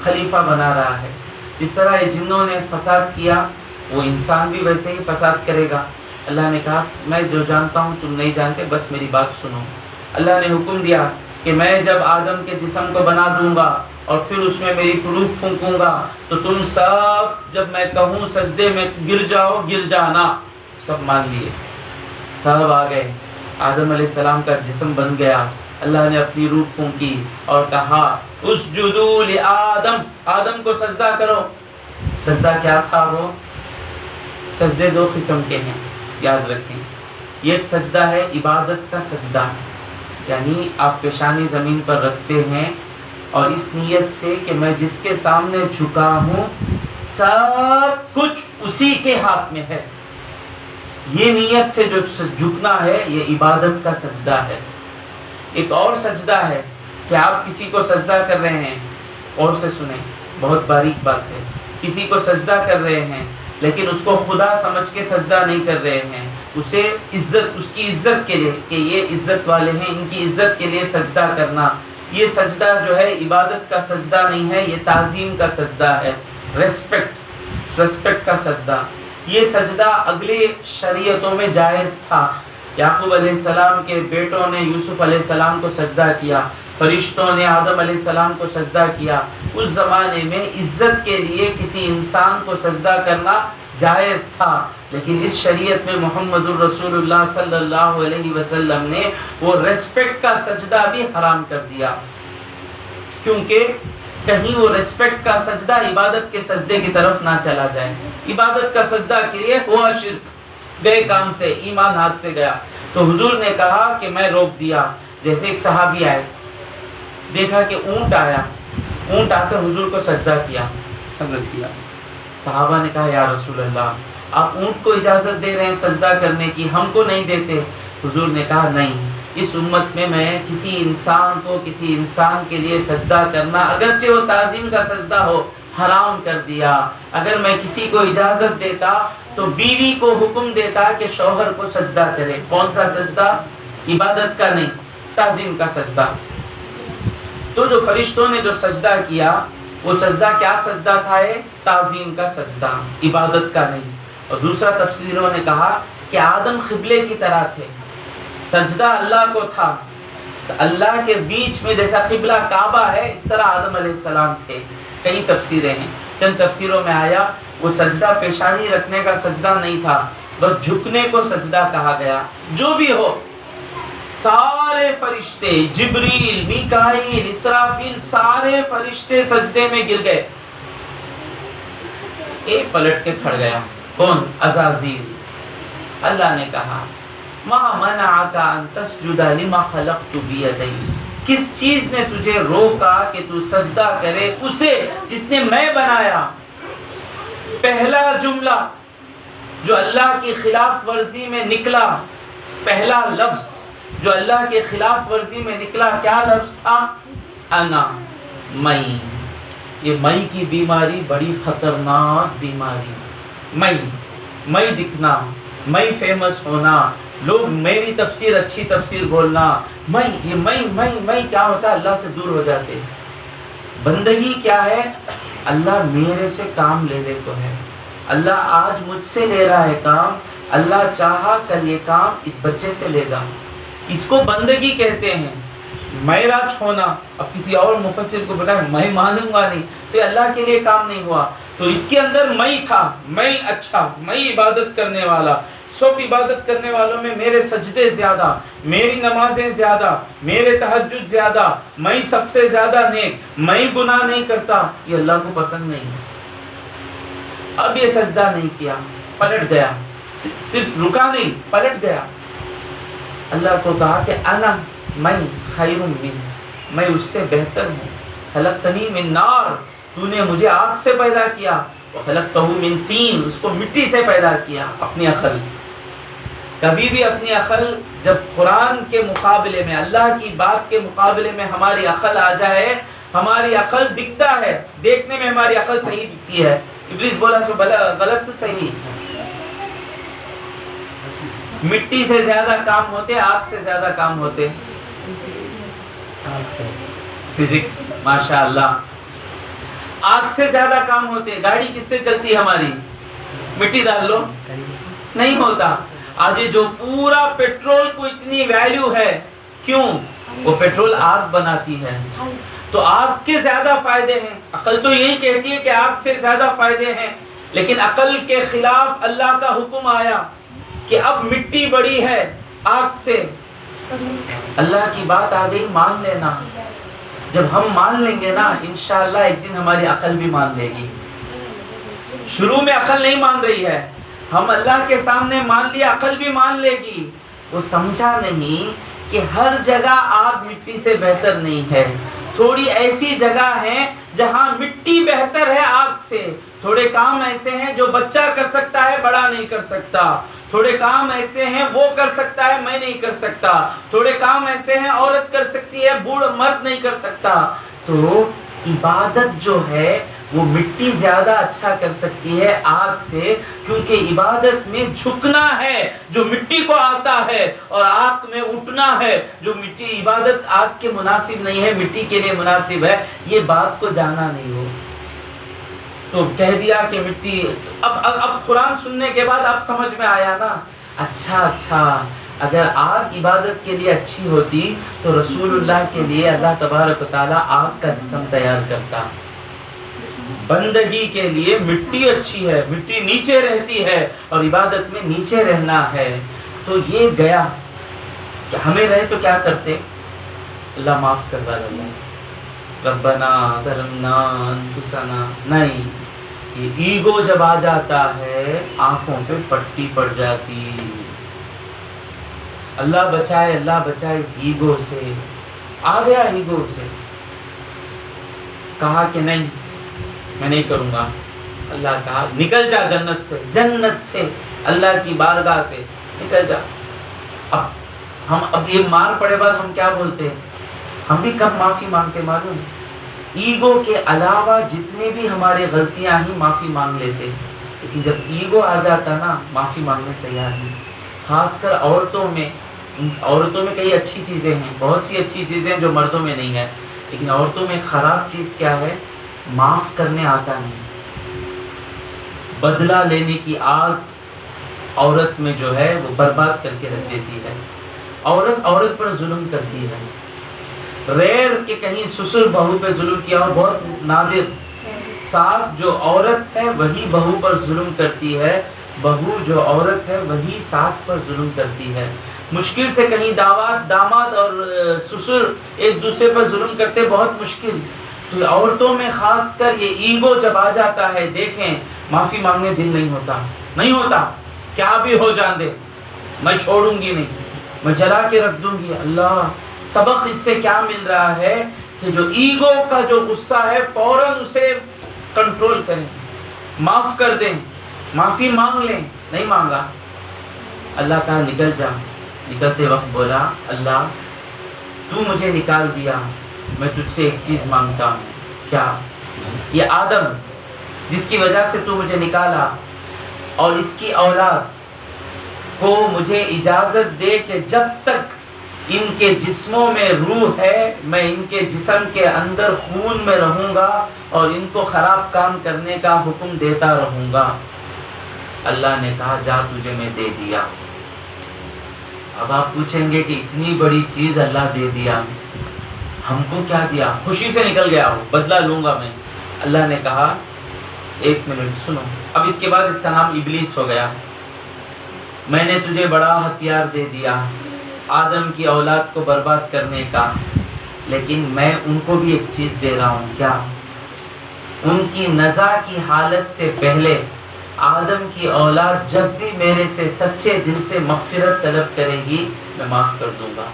خلیفہ بنا رہا ہے؟ جس طرح یہ جنوں نے فساد کیا وہ انسان بھی ویسے ہی فساد کرے گا۔ اللہ نے کہا میں جو جانتا ہوں تم نہیں جانتے، بس میری بات سنو۔ اللہ نے حکم دیا کہ میں جب آدم کے جسم کو بنا دوں گا اور پھر اس میں میری روح پھونکوں گا تو تم سب جب میں کہوں سجدے میں گر جاؤ، گر جانا۔ سب مان لیے، سب آ گئے، آدم علیہ السلام کا جسم بن گیا۔ اللہ نے اپنی روح پھونکی اور کہا اسجدوا لآدم، آدم کو سجدہ کرو۔ سجدہ کیا تھا؟ وہ سجدے دو قسم کے ہیں، یاد رکھیں۔ یہ ایک سجدہ ہے عبادت کا سجدہ، یعنی آپ پیشانی زمین پر رکھتے ہیں اور اس نیت سے کہ میں جس کے سامنے جھکا ہوں سب کچھ اسی کے ہاتھ میں ہے، یہ نیت سے جو جھکنا ہے یہ عبادت کا سجدہ ہے۔ ایک اور سجدہ ہے کہ آپ کسی کو سجدہ کر رہے ہیں، اور سے سنیں بہت باریک بات ہے، کسی کو سجدہ کر رہے ہیں لیکن اس کو خدا سمجھ کے سجدہ نہیں کر رہے ہیں، اسے عزت، اس کی عزت کے لیے کہ یہ عزت والے ہیں ان کی عزت کے لیے سجدہ کرنا، یہ سجدہ جو ہے عبادت کا سجدہ نہیں ہے، یہ تعظیم کا سجدہ ہے، ریسپیکٹ کا سجدہ۔ یہ سجدہ اگلے شریعتوں میں جائز تھا۔ یعقوب علیہ السلام کے بیٹوں نے یوسف علیہ السلام کو سجدہ کیا، فرشتوں نے آدم علیہ السلام کو سجدہ کیا۔ اس زمانے میں عزت کے لیے کسی انسان کو سجدہ کرنا جائز تھا، لیکن اس شریعت میں محمد الرسول اللہ صلی اللہ علیہ وسلم نے وہ ریسپیکٹ کا سجدہ بھی حرام کر دیا، کیونکہ کہیں وہ ریسپیکٹ کا سجدہ عبادت کے سجدے کی طرف نہ چلا جائے۔ عبادت کا سجدہ کے لیے ہوا شرک، گئے کام سے، ایمان ہاتھ سے گیا۔ تو حضور نے کہا کہ میں روک دیا۔ جیسے ایک صحابی آئے، دیکھا کہ اونٹ آیا، اونٹ آ کر حضور کو سجدہ کیا، سجدہ کیا۔ صحابہ نے کہا یا رسول اللہ آپ اونٹ کو اجازت دے رہے ہیں سجدہ کرنے کی، ہم کو نہیں دیتے؟ حضور نے کہا نہیں، اس امت میں کسی انسان کو کسی انسان کے لیے سجدہ کرنا اگرچہ وہ تعظیم کا سجدہ ہو حرام کر دیا۔ اگر میں کسی کو اجازت دیتا تو بیوی کو حکم دیتا کہ شوہر کو سجدہ کرے۔ کون سا سجدہ؟ عبادت کا نہیں، تعظیم کا سجدہ۔ تو جو فرشتوں نے جو سجدہ کیا وہ سجدہ کیا سجدہ تھا؟ تعظیم کا سجدہ، عبادت کا نہیں۔ اور دوسرا تفسیروں نے کہا کہ آدم قبلے کی طرح تھے، سجدہ اللہ کو تھا، اللہ کے بیچ میں جیسا قبلہ کعبہ ہے اس طرح آدم علیہ السلام تھے۔ کئی تفسیریں ہیں، چند تفسیروں میں آیا وہ سجدہ پیشانی رکھنے کا سجدہ نہیں تھا، بس جھکنے کو سجدہ کہا گیا۔ جو بھی ہو، سارے فرشتے، جبریل، میکائیل، اسرافیل، سارے فرشتے سجدے میں گر گئے۔ ایک پلٹ کے کھڑ گیا، کون؟ عزازیل۔ اللہ نے کہا ما منعک ان تسجد لما خلقت بیدی، کس چیز نے تجھے روکا کہ تو سجدہ کرے اسے جس نے میں بنایا؟ پہلا جملہ جو اللہ کی خلاف ورزی میں نکلا، پہلا لفظ جو اللہ کے خلاف ورزی میں نکلا کیا لفظ تھا؟ انا، میں۔ یہ میں کی بیماری بڑی خطرناک بیماری، میں دکھنا، میں فیمس ہونا، لوگ میری تفسیر اچھی تفسیر بولنا، میں کیا ہوتا ہے؟ اللہ سے دور ہو جاتے۔ بندگی کیا ہے؟ اللہ میرے سے کام لینے کو ہے، اللہ آج مجھ سے لے رہا ہے کام، اللہ چاہا کل یہ کام اس بچے سے لے گا، اس کو بندگی کہتے ہیں۔ میرا چھونا، اب کسی اور مفسر کو بتائیں میں مانوں گا نہیں تو یہ اللہ کے لیے کام نہیں ہوا۔ تو اس کے اندر میں تھا، میں اچھا، میں عبادت کرنے والا، سب عبادت کرنے والوں میں میرے سجدے زیادہ، میری نمازیں زیادہ، میرے تہجد زیادہ، میں سب سے زیادہ نیک، میں گناہ نہیں کرتا، یہ اللہ کو پسند نہیں۔ اب یہ سجدہ نہیں کیا، پلٹ گیا، صرف رکا نہیں، پلٹ گیا۔ اللہ کو کہا کہ انا، میں خیر من، میں اس سے بہتر ہوں۔ خلقتنی من نار، تو نے مجھے آگ سے پیدا کیا، وخلقتہ من طین، اس کو مٹی سے پیدا کیا، اپنی عقل۔ کبھی بھی اپنی عقل جب قرآن کے مقابلے میں، اللہ کی بات کے مقابلے میں ہماری عقل آ جائے، ہماری عقل دکھتا ہے، دیکھنے میں ہماری عقل صحیح دکھتی ہے، ابلیس بولا سو غلط صحیح، مٹی سے زیادہ کام ہوتے، آگ سے زیادہ کام ہوتے، آگ سے فزکس ماشاء اللہ، آگ سے زیادہ کام ہوتے، گاڑی کس سے چلتی ہے ہماری؟ مٹی ڈال لو، نہیں ہوتا۔ آج جو پورا پیٹرول کو اتنی ویلیو ہے، کیوں؟ وہ پیٹرول آگ بناتی ہے، تو آگ کے زیادہ فائدے ہیں، عقل تو یہی کہتی ہے کہ آگ سے زیادہ فائدے ہیں، لیکن عقل کے خلاف اللہ کا حکم آیا کہ اب مٹی بڑی ہے آگ سے، اللہ کی بات آ گئی، مان لینا۔ جب ہم مان لیں گے نا، انشاءاللہ ایک دن ہماری عقل بھی مان لے گی۔ شروع میں عقل نہیں مان رہی ہے، ہم اللہ کے سامنے مان لیا، عقل بھی مان لے گی۔ وہ سمجھا نہیں کہ ہر جگہ آگ مٹی سے بہتر نہیں ہے، تھوڑی ایسی جگہ ہیں جہاں مٹی بہتر ہے آگ سے، تھوڑے کام ایسے ہیں جو بچہ کر سکتا ہے، بڑا نہیں کر سکتا، تھوڑے کام ایسے ہیں وہ کر سکتا ہے، میں نہیں کر سکتا، تھوڑے کام ایسے ہیں عورت کر سکتی ہے، بوڑھ مرد نہیں کر سکتا۔ تو عبادت جو ہے وہ مٹی زیادہ اچھا کر سکتی ہے آگ سے، کیونکہ عبادت میں جھکنا ہے جو مٹی کو آتا ہے، اور آگ میں اٹھنا ہے جو مٹی، عبادت آگ کے مناسب نہیں ہے، مٹی کے لیے مناسب ہے۔ یہ بات کو جانا نہیں ہو تو کہہ دیا کہ مٹی، اب قرآن سننے کے بعد اب سمجھ میں آیا نا، اچھا اگر آگ عبادت کے لیے اچھی ہوتی تو رسول اللہ کے لیے اللہ تبارک و تعالیٰ آگ کا جسم تیار کرتا۔ بندگی کے لیے مٹی اچھی ہے، مٹی نیچے رہتی ہے، اور عبادت میں نیچے رہنا ہے، تو یہ گیا کہ ہمیں رہے تو کیا کرتے؟ اللہ معاف کر دا اللہ، ربنا ظلمنا انفسنا، نہیں، یہ ایگو جب آ جاتا ہے آنکھوں پہ پٹی پڑ جاتی۔ اللہ بچائے اس ایگو سے، آ گیا ایگو سے، کہا کہ نہیں میں نہیں کروں گا، اللہ کہا نکل جا جنت سے اللہ کی بارگاہ سے نکل جا۔ اب یہ مار پڑے بعد ہم کیا بولتے ہیں؟ ہم بھی کب معافی مانگتے معلوم؟ ایگو کے علاوہ جتنے بھی ہماری غلطیاں ہیں معافی مانگ لیتے، لیکن جب ایگو آ جاتا نا معافی مانگنے تیار نہیں۔ خاص کر عورتوں میں کئی اچھی چیزیں ہیں، بہت سی اچھی چیزیں جو مردوں میں نہیں ہے، لیکن عورتوں میں خراب چیز کیا ہے؟ معاف کرنے آتا نہیں۔ بدلہ لینے کی آگ عورت میں جو ہے وہ برباد کر کے رکھ دیتی ہے۔ عورت پر ظلم کرتی ہے، ریئر کہ کہیں سسر بہو پہ ظلم کیا ہو، بہت نادر۔ ساس جو عورت ہے وہی بہو پر ظلم کرتی ہے، بہو جو عورت ہے وہی ساس پر ظلم کرتی ہے۔ مشکل سے کہیں داماد اور سسر ایک دوسرے پر ظلم کرتے، بہت مشکل۔ تو عورتوں میں خاص کر یہ ایگو جب آ جاتا ہے، دیکھیں معافی مانگنے دل نہیں ہوتا، کیا بھی ہو جان دے، میں چھوڑوں گی نہیں، میں جلا کے رکھ دوں گی۔ اللہ، سبق اس سے کیا مل رہا ہے کہ جو ایگو کا جو غصہ ہے فوراً اسے کنٹرول کریں، معاف کر دیں، معافی مانگ لیں۔ نہیں مانگا، اللہ کہا نکل جا۔ نکلتے وقت بولا اللہ تو مجھے نکال دیا، میں تجھ سے ایک چیز مانگتا ہوں۔ کیا؟ یہ آدم جس کی وجہ سے تو مجھے نکالا، اور اس کی اولاد کو مجھے اجازت دے کہ جب تک ان کے جسموں میں روح ہے میں ان کے جسم کے اندر خون میں رہوں گا اور ان کو خراب کام کرنے کا حکم دیتا رہوں گا۔ اللہ نے کہا جا تجھے میں دے دیا۔ اب آپ پوچھیں گے کہ اتنی بڑی چیز اللہ دے دیا، ہم کو کیا دیا؟ خوشی سے نکل گیا ہوں، بدلہ لوں گا میں۔ اللہ نے کہا ایک منٹ سنو، اب اس کے بعد اس کا نام ابلیس ہو گیا۔ میں نے تجھے بڑا ہتھیار دے دیا آدم کی اولاد کو برباد کرنے کا، لیکن میں ان کو بھی ایک چیز دے رہا ہوں۔ کیا؟ ان کی نزع کی حالت سے پہلے آدم کی اولاد جب بھی میرے سے سچے دل سے مغفرت طلب کرے گی میں معاف کر دوں گا۔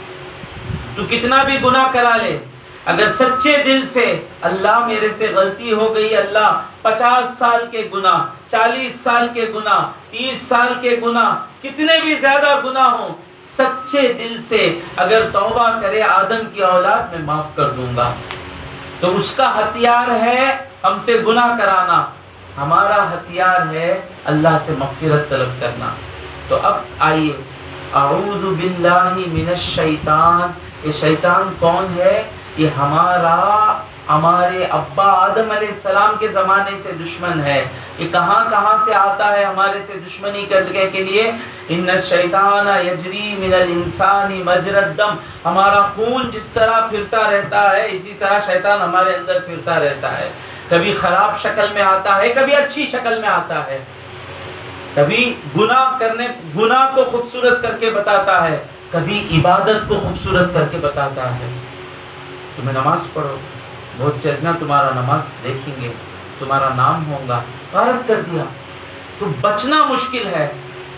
تو کتنا بھی گناہ کرا لے، اگر سچے دل سے اللہ میرے سے غلطی ہو گئی، اللہ 50 سال کے گناہ، 40 سال کے گناہ، 30 سال کے گناہ، کتنے بھی زیادہ گناہ ہوں، سچے دل سے اگر توبہ کرے آدم کی اولاد، میں معاف کر دوں گا۔ تو اس کا ہتھیار ہے ہم سے گناہ کرانا، ہمارا ہتھیار ہے اللہ سے مغفرت طلب کرنا۔ تو اب آئیے، اعوذ باللہ من الشیطان، یہ شیطان کون ہے؟ یہ ہمارے ابا آدم علیہ السلام کے زمانے سے دشمن ہے۔ یہ کہاں سے آتا ہے ہمارے سے دشمنی کرنے کے لیے؟ ان الشیطان یجری من الانسان مجری الدم، ہمارا خون جس طرح پھرتا رہتا ہے اسی طرح شیطان ہمارے اندر پھرتا رہتا ہے۔ کبھی خراب شکل میں آتا ہے، کبھی اچھی شکل میں آتا ہے، کبھی گناہ کو خوبصورت کر کے بتاتا ہے، کبھی عبادت کو خوبصورت کر کے بتاتا ہے۔ تمہیں نماز پڑھو، بہت سے ادنا تمہارا نماز دیکھیں گے، تمہارا نام ہوگا، غارت کر دیا تو بچنا مشکل ہے۔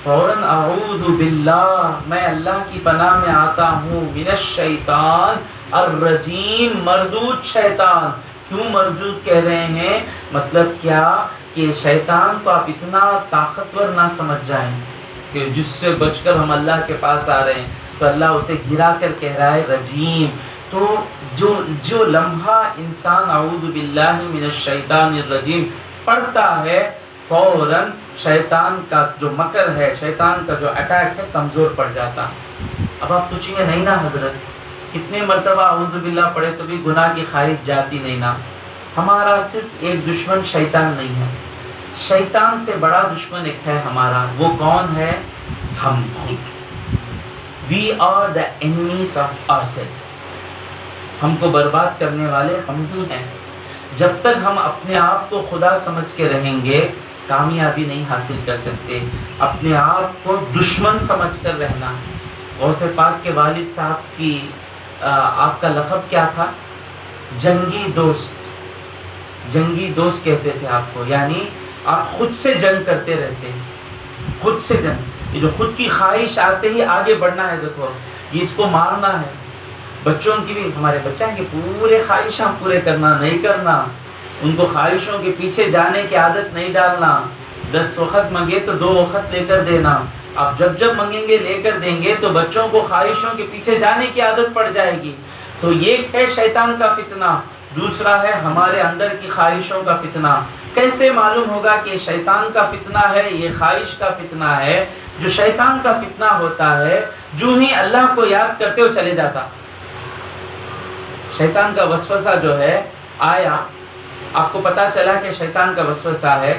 فوراً اعوذ باللہ، میں اللہ کی پناہ میں آتا ہوں، من الشیطان الرجیم، مردود شیطان۔ کیوں مردود کہہ رہے ہیں؟ مطلب کیا کہ شیطان کو آپ اتنا طاقتور نہ سمجھ جائیں کہ جس سے بچ کر ہم اللہ کے پاس آ رہے ہیں، تو اللہ اسے گرا کر کہہ رہا ہے رجیم۔ تو جو لمحہ انسان اعوذ باللہ من الشیطان الرجیم پڑھتا ہے، فوراً شیطان کا جو مکر ہے، شیطان کا جو اٹیک ہے، کمزور پڑ جاتا۔ اب آپ پوچھیں گے نہیں نا حضرت، کتنے مرتبہ اعوذ باللہ پڑھے تو بھی گناہ کی خواہش جاتی نہیں نا۔ ہمارا صرف ایک دشمن شیطان نہیں ہے، شیطان سے بڑا دشمن ایک ہے ہمارا، وہ کون ہے؟ ہم خود۔ We are the enemies of ourselves، ہم کو برباد کرنے والے ہم ہی ہیں۔ جب تک ہم اپنے آپ کو خدا سمجھ کے رہیں گے، کامیابی نہیں حاصل کر سکتے۔ اپنے آپ کو دشمن سمجھ کر رہنا۔ غوث پاک کے والد صاحب کی آپ کا لقب کیا تھا؟ جنگی دوست۔ جنگی دوست کہتے تھے آپ کو، یعنی آپ خود سے جنگ کرتے رہتے ہیں، خود سے جنگ۔ یہ جو خود کی خواہش آتے ہی آگے بڑھنا ہے، دیکھو یہ اس کو مارنا ہے۔ بچوں کی بھی، ہمارے بچوں کے پورے خواہشاں پورے کرنا نہیں کرنا، ان کو خواہشوں کے پیچھے جانے کی عادت نہیں ڈالنا۔ 10 وقت مانگے تو 2 وقت لے کر دینا۔ آپ جب منگیں گے لے کر دیں گے تو بچوں کو خواہشوں کے پیچھے جانے کی عادت پڑ جائے گی۔ تو یہ ہے شیطان کا فتنہ۔ دوسرا ہے ہمارے اندر کی خواہشوں کا فتنہ۔ کیسے معلوم ہوگا کہ شیطان کا فتنہ ہے، یہ خواہش کا فتنہ ہے؟ جو شیطان کا فتنہ ہوتا ہے، جو ہی اللہ کو یاد کرتے ہو چلے جاتا۔ شیطان کا وسوسہ جو ہے آیا، آپ کو پتا چلا کہ شیطان کا وسوسہ ہے،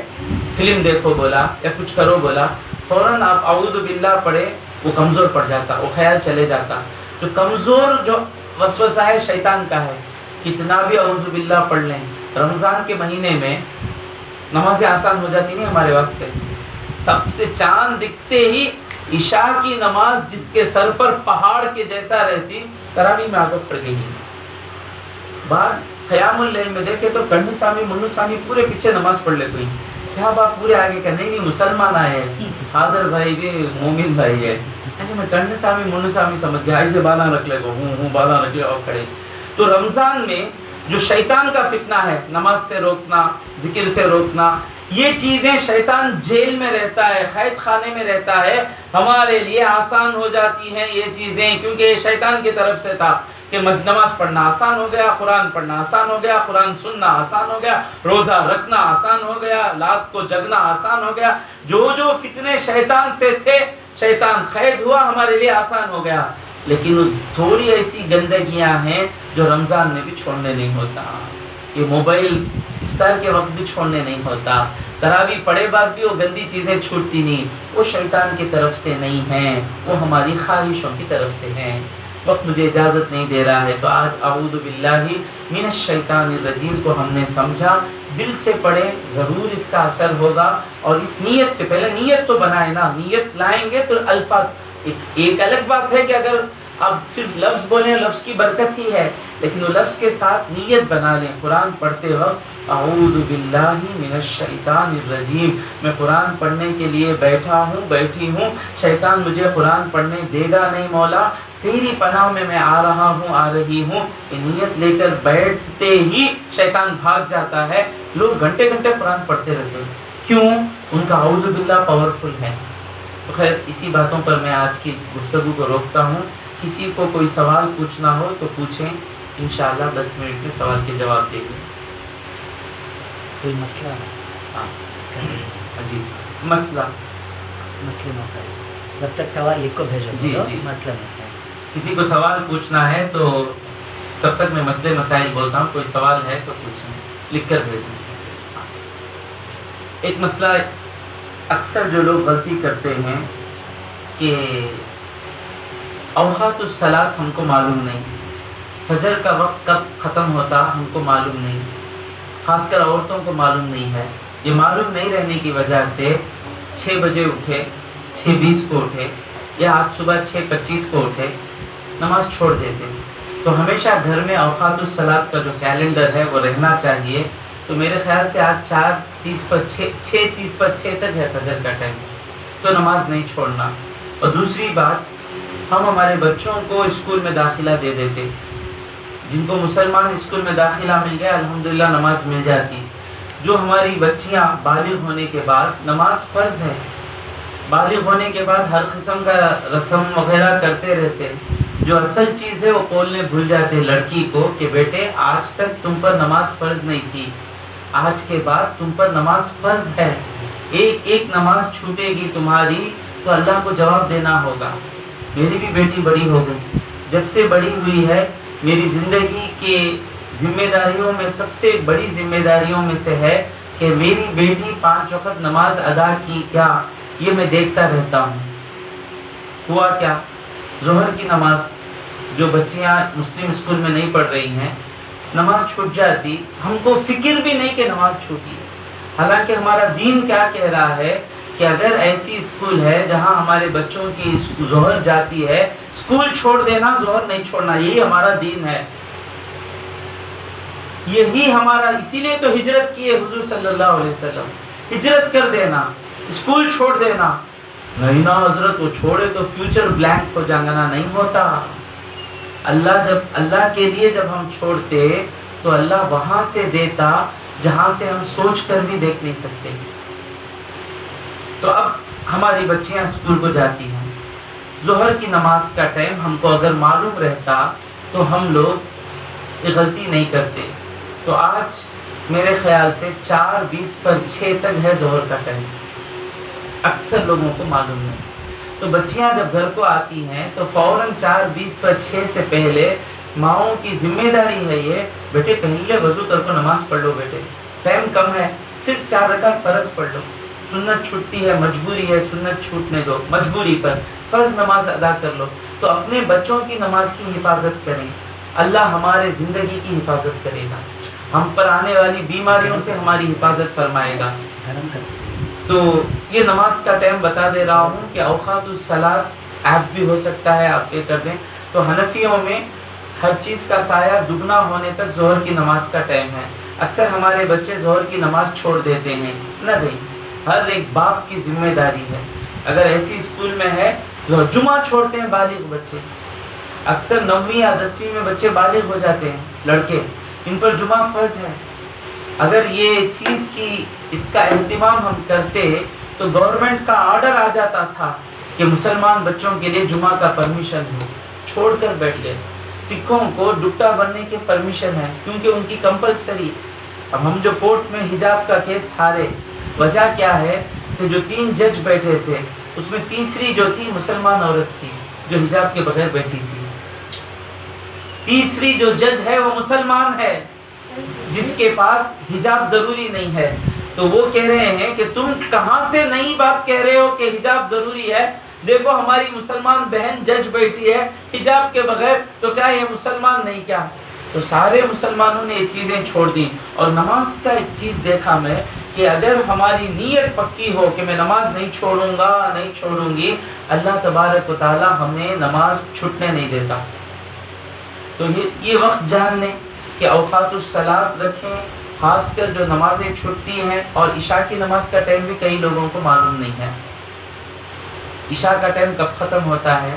فلم دیکھو بولا یا کچھ کرو بولا، فوراً آپ اعوذ باللہ پڑھے، وہ کمزور پڑ جاتا، وہ خیال چلے جاتا۔ جو کمزور جو وسوسہ ہے شیطان کا ہے، کتنا بھی اعوذ باللہ پڑھ لیں، رمضان کے مہینے میں نمازیں آسان ہو جاتی نہیں ہمارے واسطے۔ سب سے چاند دکھتے ہی عشاء کی نماز جس کے سر پر پہاڑ کے جیسا رہتی، تراویح میں عادت پڑ گئی۔ بعد قیام اللیل میں دیکھے تو کنڈ سامی منو سامی پورے پیچھے نماز پڑھ لے کوئی، کیا بات پورے آگے کا نہیں مسلمان آئے، خادر بھائی بھی مومن بھائی ہے۔ اچھا میں کنڈ سامی منو سامی سمجھ گیا، ایسے بالا رکھ لے گو، ہوں بالا رکھ لے اور کھڑے۔ تو رمضان میں جو شیطان کا فتنہ ہے، نماز سے روکنا، ذکر سے روکنا، یہ چیزیں شیطان جیل میں رہتا ہے، قید خانے میں رہتا ہے، ہمارے لیے آسان ہو جاتی ہیں یہ چیزیں، کیونکہ یہ شیطان کی طرف سے تھا کہ نماز پڑھنا آسان ہو گیا، قرآن پڑھنا آسان ہو گیا، قرآن سننا آسان ہو گیا، روزہ رکھنا آسان ہو گیا، رات کو جگنا آسان ہو گیا۔ جو فتنے شیطان سے تھے، شیطان قید ہوا، ہمارے لیے آسان ہو گیا۔ لیکن تھوڑی ایسی گندگیاں ہیں جو رمضان میں بھی چھوڑنے نہیں ہوتا۔ یہ موبائل افطار کے وقت بھی چھوڑنے نہیں ہوتا، تراویح پڑھے بعد بھی وہ گندی چیزیں چھوٹتی نہیں۔ وہ شیطان کی طرف سے نہیں ہیں، وہ ہماری خواہشوں کی طرف سے ہیں۔ وقت مجھے اجازت نہیں دے رہا ہے، تو آج اعوذ باللہ من الشیطان الرجیم کو ہم نے سمجھا، دل سے پڑھیں، ضرور اس کا اثر ہوگا۔ اور اس نیت سے پہلے نیت تو بنائیں نا، نیت لائیں گے تو الفاظ ایک الگ بات ہے کہ اگر آپ صرف لفظ بولیں، لفظ کی برکت ہی ہے، لیکن وہ لفظ کے ساتھ نیت بنا لیں۔ قرآن پڑھتے وقت اعوذ باللہ من الشیطان الرجیم، میں قرآن پڑھنے کے لیے بیٹھا ہوں، بیٹھی ہوں، شیطان مجھے قرآن پڑھنے دے گا نہیں مولا، تیری پناہ میں آ رہا ہوں، آ رہی ہوں، یہ نیت لے کر بیٹھتے ہی شیطان بھاگ جاتا ہے. لوگ گھنٹے گھنٹے قرآن پڑھتے رہتے ہیں. کیوں؟ ان کا اعوذ باللہ پاورفل ہے. تو خیر اسی باتوں پر میں آج کی گفتگو کو روکتا ہوں. کسی کو کوئی سوال پوچھنا ہو تو پوچھیں، انشاءاللہ 10 منٹ میں سوال کے جواب دیں گے. کوئی مسئلہ؟ ہاں جی، مسئلہ مسئلے مسائل جب تک سوال لکھ کو بھیجو. جی جی، مسئلہ مسائل کسی کو سوال پوچھنا ہے تو تب تک میں مسئلے مسائل بولتا ہوں. کوئی سوال ہے تو پوچھیں، لکھ کر بھیجیں. ایک مسئلہ اکثر جو لوگ غلطی کرتے ہیں کہ اوقات الصلاۃ ہم کو معلوم نہیں، فجر کا وقت کب ختم ہوتا ہم کو معلوم نہیں، خاص کر عورتوں کو معلوم نہیں ہے. یہ معلوم نہیں رہنے کی وجہ سے 6 بجے اٹھے، 6:20 کو اٹھے، یا آج صبح 6:25 کو اٹھے، نماز چھوڑ دیتے. تو ہمیشہ گھر میں اوقات الصلاۃ کا جو کیلنڈر ہے وہ رہنا چاہیے. تو میرے خیال سے آج 4:30 پر 6:30 پر 6 تک ہے فجر کا ٹائم، تو نماز نہیں چھوڑنا. اور دوسری بات، ہم ہمارے بچوں کو اسکول میں داخلہ دے دیتے. جن کو مسلمان اسکول میں داخلہ مل گیا الحمدللہ نماز مل جاتی. جو ہماری بچیاں بالغ ہونے کے بعد، نماز فرض ہے، بالغ ہونے کے بعد ہر قسم کا رسم وغیرہ کرتے رہتے. جو اصل چیز ہے وہ بولنے بھول جاتے لڑکی کو کہ بیٹے آج تک تم پر نماز فرض نہیں تھی، آج کے بعد تم پر نماز فرض ہے. ایک ایک نماز چھوٹے گی تمہاری تو اللہ کو جواب دینا ہوگا. میری بھی بیٹی بڑی ہو گئی، جب سے بڑی ہوئی ہے میری زندگی کے ذمہ داریوں میں سب سے بڑی ذمہ داریوں میں سے ہے کہ میری بیٹی 5 وقت نماز ادا کی کیا، یہ میں دیکھتا رہتا ہوں. ہوا کیا، ظہر کی نماز جو بچیاں مسلم اسکول میں نہیں پڑھ رہی ہیں، نماز چھوٹ جاتی. ہم کو فکر بھی نہیں کہ نماز چھوٹی. حالانکہ ہمارا دین کیا کہہ رہا ہے کہ اگر ایسی اسکول ہے جہاں ہمارے بچوں کی ظہر جاتی ہے، اسکول چھوڑ دینا، ظہر نہیں چھوڑنا. یہی ہمارا دین ہے، یہی ہمارا. اسی لیے تو ہجرت کی ہے حضور صلی اللہ علیہ وسلم. ہجرت کر دینا، اسکول چھوڑ دینا. نہیں نا حضرت وہ چھوڑے تو فیوچر بلینک ہو جائے گا. نہیں ہوتا. اللہ کے لیے جب ہم چھوڑتے تو اللہ وہاں سے دیتا جہاں سے ہم سوچ کر بھی دیکھ نہیں سکتے. تو اب ہماری بچیاں اسکول کو جاتی ہیں، ظہر کی نماز کا ٹائم ہم کو اگر معلوم رہتا تو ہم لوگ یہ غلطی نہیں کرتے. تو آج میرے خیال سے 4:20 پر 6 تک ہے ظہر کا ٹائم، اکثر لوگوں کو معلوم نہیں. تو بچیاں جب گھر کو آتی ہیں تو فوراً 4:20 پر 6 سے پہلے ماؤں کی ذمہ داری ہے یہ، بیٹے پہلے وضو کر کو نماز پڑھ لو، بیٹے ٹائم کم ہے، صرف 4 رکعت فرض پڑھ لو. سنت چھوٹتی ہے، مجبوری ہے، سنت چھوٹنے دو، مجبوری پر فرض نماز ادا کر لو. تو اپنے بچوں کی نماز کی حفاظت کریں، اللہ ہمارے زندگی کی حفاظت کرے گا، ہم پر آنے والی بیماریوں سے ہماری حفاظت فرمائے گا. تو یہ نماز کا ٹائم بتا دے رہا ہوں کہ اوقات الصلاۃ ایپ بھی ہو سکتا ہے، آپ یہ کر دیں. تو حنفیوں میں ہر چیز کا سایہ دگنا ہونے تک ظہر کی نماز کا ٹائم ہے. اکثر ہمارے بچے ظہر کی نماز چھوڑ دیتے ہیں. نہ بھائی، ہر ایک باپ کی ذمہ داری ہے. اگر ایسی اسکول میں ہے تو جمعہ چھوڑتے ہیں بالغ بچے، اکثر 9ویں یا 10ویں میں بچے بالغ ہو جاتے ہیں لڑکے، ان پر جمعہ فرض ہے. اگر یہ چیز کی اس کا اہتمام ہم کرتے تو گورنمنٹ کا آرڈر آ جاتا تھا کہ مسلمان بچوں کے لیے جمعہ کا پرمیشن ہو. چھوڑ کر بیٹھ گئے. سکھوں کو ڈپٹا بننے کی پرمیشن ہے کیونکہ ان کی کمپلسری. اب ہم جو کورٹ میں حجاب کا کیس ہارے، وجہ کیا ہے کہ جو 3 جج بیٹھے تھے اس میں تیسری جو تھی مسلمان عورت تھی جو حجاب کے بغیر بیٹھی تھی. تیسری جو جج ہے وہ مسلمان ہے جس کے پاس حجاب ضروری نہیں ہے. تو وہ کہہ رہے ہیں کہ تم کہاں سے نئی بات کہہ رہے ہو کہ حجاب ضروری ہے، دیکھو ہماری مسلمان بہن جج بیٹھی ہے حجاب کے بغیر، تو کیا یہ مسلمان نہیں کیا؟ تو سارے مسلمانوں نے یہ چیزیں چھوڑ دی. اور نماز کا ایک چیز دیکھا میں کہ اگر ہماری نیت پکی ہو کہ میں نماز نہیں چھوڑوں گا، نہیں چھوڑوں گی، اللہ تبارک و تعالی ہمیں نماز چھوٹنے نہیں دیتا. تو یہ وقت جان لیں کہ اوقات الصلاۃ رکھیں، خاص کر جو نمازیں چھٹتی ہیں. اور عشاء کی نماز کا ٹائم بھی کئی لوگوں کو معلوم نہیں ہے. عشاء کا ٹائم کب ختم ہوتا ہے؟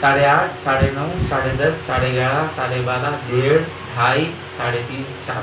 8:30, 9:30, 10:30, 11:30, 12:30, 1:30, 2:30, 3:30, 4,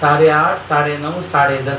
8:30, 9:30, 10:30,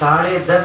10:30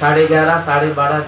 11:30, 12:30,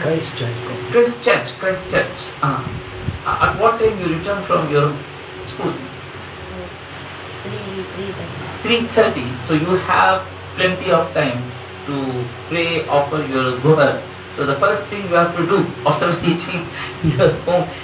Christ Church. At what time you return from your school? 3:30. So you have plenty of time to pray, offer your dhuhr. So the first thing you have to do after reaching your home,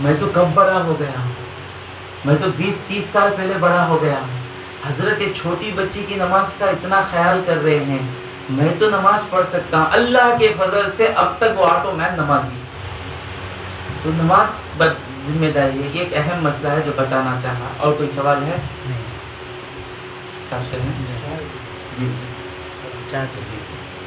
میں تو کب بڑا ہو گیا ہوں، میں تو 20-30 سال پہلے بڑا ہو گیا ہوں، حضرت ایک چھوٹی بچی کی نماز کا اتنا خیال کر رہے ہیں، میں تو نماز پڑھ سکتا ہوں۔ اللہ کے فضل سے اب تک وہ آٹو مین نمازی۔ تو نماز ذمہ داری ہے، یہ ایک اہم مسئلہ ہے جو بتانا چاہا۔ اور کوئی سوال ہے؟ جی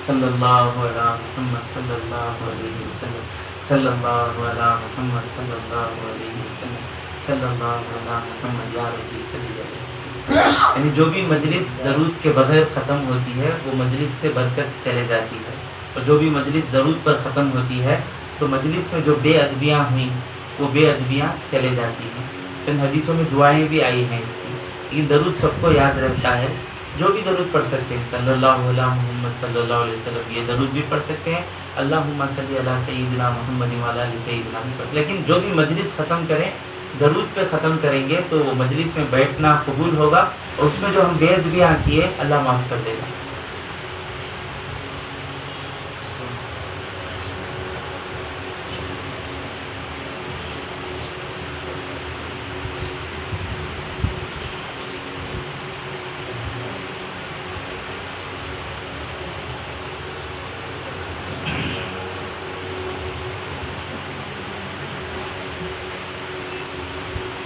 صلی اللہ علیہ محمد صلی اللہ علیہ وسلم صلی اللہ علیہ محمد صلی اللہ علیہ وسلم صلی اللہ علیہ محمد یا ربی صلی اللہ علیہ وسلم۔ یعنی جو بھی مجلس درود کے بغیر ختم ہوتی ہے وہ مجلس سے برکت چلے جاتی ہے، اور جو بھی مجلس درود پر ختم ہوتی ہے تو مجلس میں جو بے ادبیاں ہوئیں وہ بے ادبیاں چلے جاتی ہیں۔ چند حدیثوں میں دعائیں بھی آئی ہیں اس کی، لیکن درود سب کو یاد رہتا ہے۔ جو بھی درود پڑھ سکتے ہیں، صلی اللہ علیہ محمد صلی اللہ علیہ وسلم، یہ درود بھی پڑھ سکتے ہیں، اللہم صلی علی سیدنا محمد وعلی آل سیدنا محمد، لیکن جو بھی مجلس ختم کریں درود پہ ختم کریں گے تو وہ مجلس میں بیٹھنا قبول ہوگا، اور اس میں جو ہم بے ادبیاں کیے اللہ معاف کر دے گا۔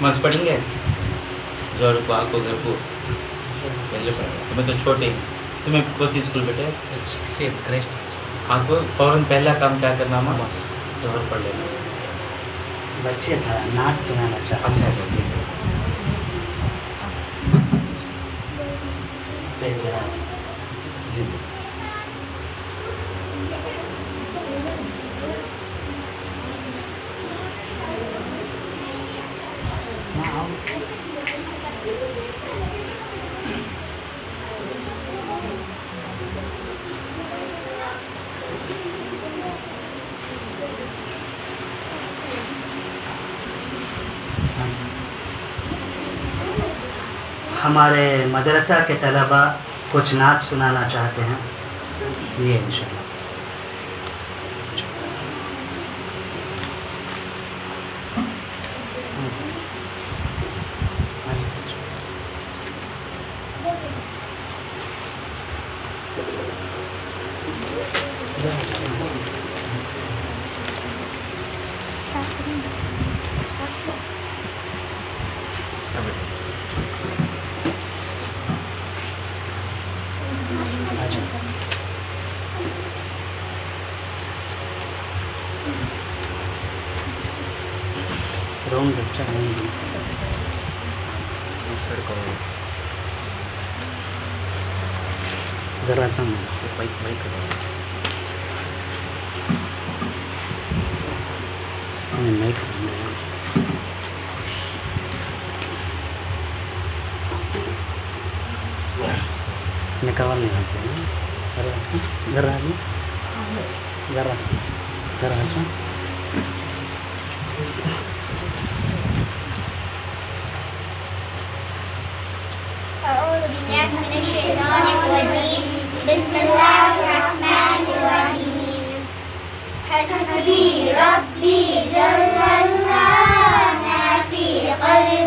نماز پڑھیں گے زور کو آ کو گھر کو پہلے پڑھیں، تمہیں تو چھوٹے ہیں، تمہیں کون سی اسکول بیٹے آپ کو فوراً پہلا کام کیا کرنا ماں زہر پڑھ لینا۔ بچے تھا نعت سنانا چاہتے اچھا ہیں۔ اچھا جی جی ہمارے مدرسہ کے طلباء کچھ نعت سنانا چاہتے ہیں، اس لیے انشاءاللہ۔ ذرا نکال نہیں ہوتے ذرا ذرا ذرا أعوذ بالله من الشيطان الرجيم بسم الله الرحمن الرحيم حسبي ربي جل الله ما في قلبي